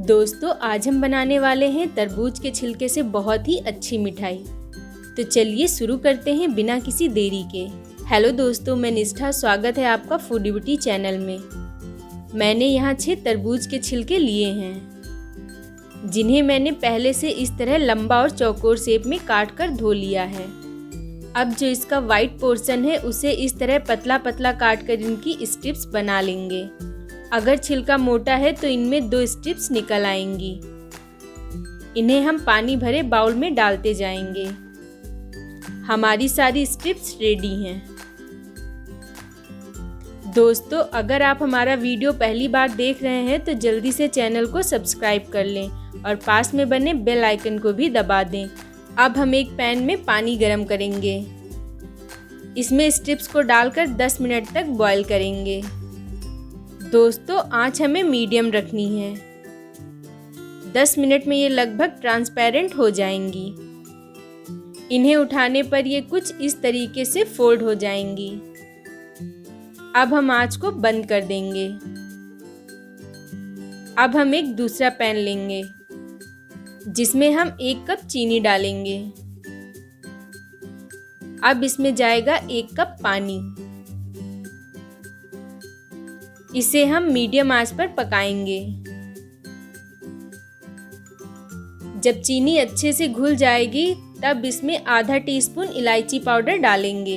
दोस्तों आज हम बनाने वाले हैं तरबूज के छिलके से बहुत ही अच्छी मिठाई। तो चलिए शुरू करते हैं बिना किसी देरी के। हेलो दोस्तों, मैं निष्ठा, स्वागत है आपका फूडी ब्यूटी चैनल में। मैंने यहाँ 6 तरबूज के छिलके लिए हैं, जिन्हें मैंने पहले से इस तरह लंबा और चौकोर शेप में काट कर धो लिया है। अब जो इसका वाइट पोर्शन है उसे इस तरह पतला पतला काट कर इनकी स्ट्रिप्स बना लेंगे। अगर छिलका मोटा है तो इनमें 2 स्ट्रिप्स निकल आएंगी। इन्हें हम पानी भरे बाउल में डालते जाएंगे। हमारी सारी स्ट्रिप्स रेडी हैं। दोस्तों अगर आप हमारा वीडियो पहली बार देख रहे हैं तो जल्दी से चैनल को सब्सक्राइब कर लें और पास में बने बेल आइकन को भी दबा दें। अब हम एक पैन में पानी गरम करेंगे। इसमें स्ट्रिप्स को डालकर 10 मिनट तक बॉईल करेंगे। दोस्तों आंच हमें मीडियम रखनी है। 10 मिनट में ये लगभग ट्रांसपेरेंट हो जाएंगी। इन्हें उठाने पर ये कुछ इस तरीके से फोल्ड हो जाएंगी। अब हम आंच को बंद कर देंगे। अब हम एक दूसरा पैन लेंगे, जिसमें हम 1 कप चीनी डालेंगे। अब इसमें जाएगा 1 कप पानी। इसे हम मीडियम आंच पर पकाएंगे। जब चीनी अच्छे से घुल जाएगी तब इसमें आधा टीस्पून इलायची पाउडर डालेंगे।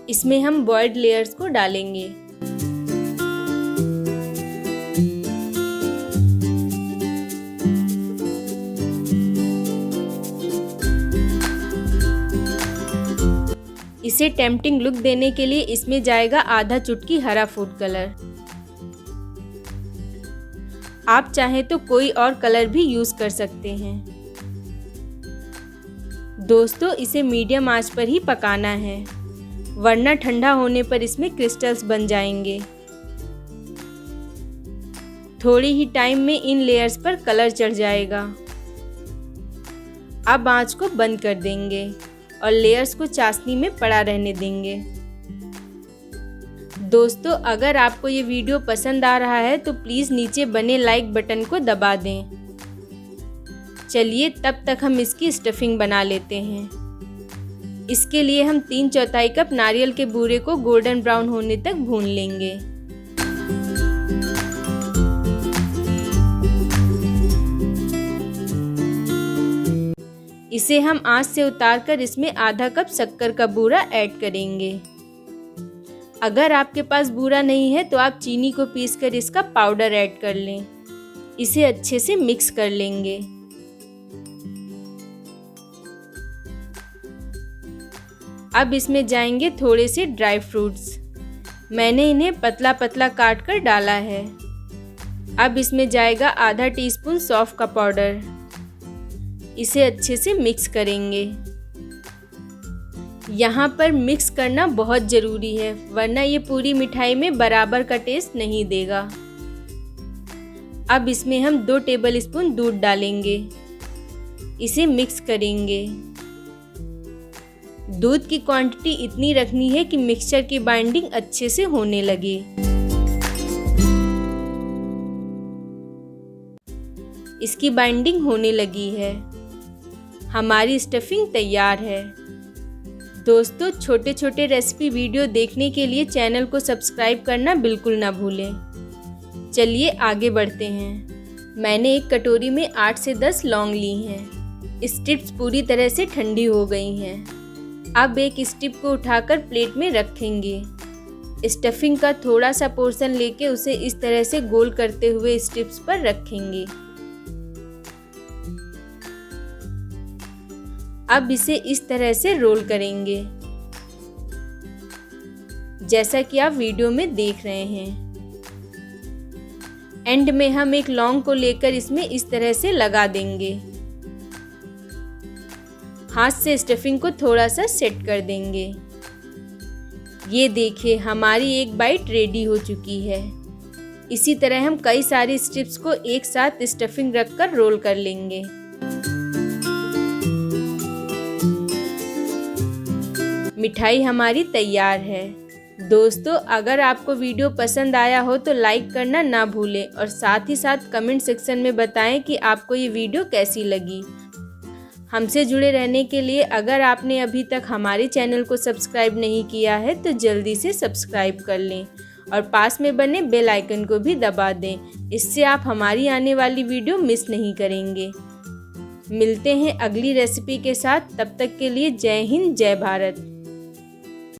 इसमें हम बॉइल्ड लेयर्स को डालेंगे। इसे टेम्पटिंग लुक देने के लिए इसमें जाएगा आधा चुटकी हरा फूड कलर। आप चाहें तो कोई और कलर भी यूज कर सकते हैं। दोस्तों इसे मीडियम आंच पर ही पकाना है, वरना ठंडा होने पर इसमें क्रिस्टल्स बन जाएंगे। थोड़ी ही टाइम में इन लेयर्स पर कलर चढ़ जाएगा। अब आंच को बंद कर देंगे और लेयर्स को चाशनी में पड़ा रहने देंगे। दोस्तों अगर आपको ये वीडियो पसंद आ रहा है तो प्लीज़ नीचे बने लाइक बटन को दबा दें। चलिए तब तक हम इसकी स्टफिंग बना लेते हैं। इसके लिए हम 3/4 कप नारियल के बूरे को गोल्डन ब्राउन होने तक भून लेंगे। इसे हम आंच से उतारकर इसमें आधा कप शक्कर का बूरा ऐड करेंगे। अगर आपके पास बूरा नहीं है तो आप चीनी को पीसकर इसका पाउडर ऐड कर लें। इसे अच्छे से मिक्स कर लेंगे। अब इसमें जाएंगे थोड़े से ड्राई फ्रूट्स। मैंने इन्हें पतला पतला काट कर डाला है। अब इसमें जाएगा आधा टीस्पून सौंफ का पाउडर। इसे अच्छे से मिक्स करेंगे। यहाँ पर मिक्स करना बहुत ज़रूरी है, वरना ये पूरी मिठाई में बराबर का टेस्ट नहीं देगा। अब इसमें हम 2 टेबलस्पून दूध डालेंगे। इसे मिक्स करेंगे। दूध की क्वांटिटी इतनी रखनी है कि मिक्सचर की बाइंडिंग अच्छे से होने लगे। इसकी बाइंडिंग होने लगी है। हमारी स्टफिंग तैयार है। दोस्तों छोटे छोटे रेसिपी वीडियो देखने के लिए चैनल को सब्सक्राइब करना बिल्कुल ना भूलें। चलिए आगे बढ़ते हैं। मैंने एक कटोरी में 8 से 10 लौंग ली हैं। स्ट्रिप्स पूरी तरह से ठंडी हो गई हैं। अब एक स्ट्रिप को उठाकर प्लेट में रखेंगे। स्टफिंग का थोड़ा सा पोर्शन लेके उसे इस तरह से गोल करते हुए स्ट्रिप्स पर रखेंगे। अब इसे इस तरह से रोल करेंगे, जैसा कि आप वीडियो में देख रहे हैं। एंड में हम एक लौंग को लेकर इसमें इस तरह से लगा देंगे। हाथ से स्टफिंग को थोड़ा सा सेट कर देंगे। ये देखिए हमारी एक बाइट रेडी हो चुकी है। इसी तरह हम कई सारी स्ट्रिप्स को एक साथ स्टफिंग रखकर रोल कर लेंगे। मिठाई हमारी तैयार है। दोस्तों, अगर आपको वीडियो पसंद आया हो तो लाइक करना ना भूलें और साथ ही साथ कमेंट सेक्शन में बताएं कि आपको ये वीडियो कैसी लगी। हमसे जुड़े रहने के लिए अगर आपने अभी तक हमारे चैनल को सब्सक्राइब नहीं किया है तो जल्दी से सब्सक्राइब कर लें और पास में बने बेल आइकन को भी दबा दें। इससे आप हमारी आने वाली वीडियो मिस नहीं करेंगे। मिलते हैं अगली रेसिपी के साथ, तब तक के लिए जय हिंद, जय भारत।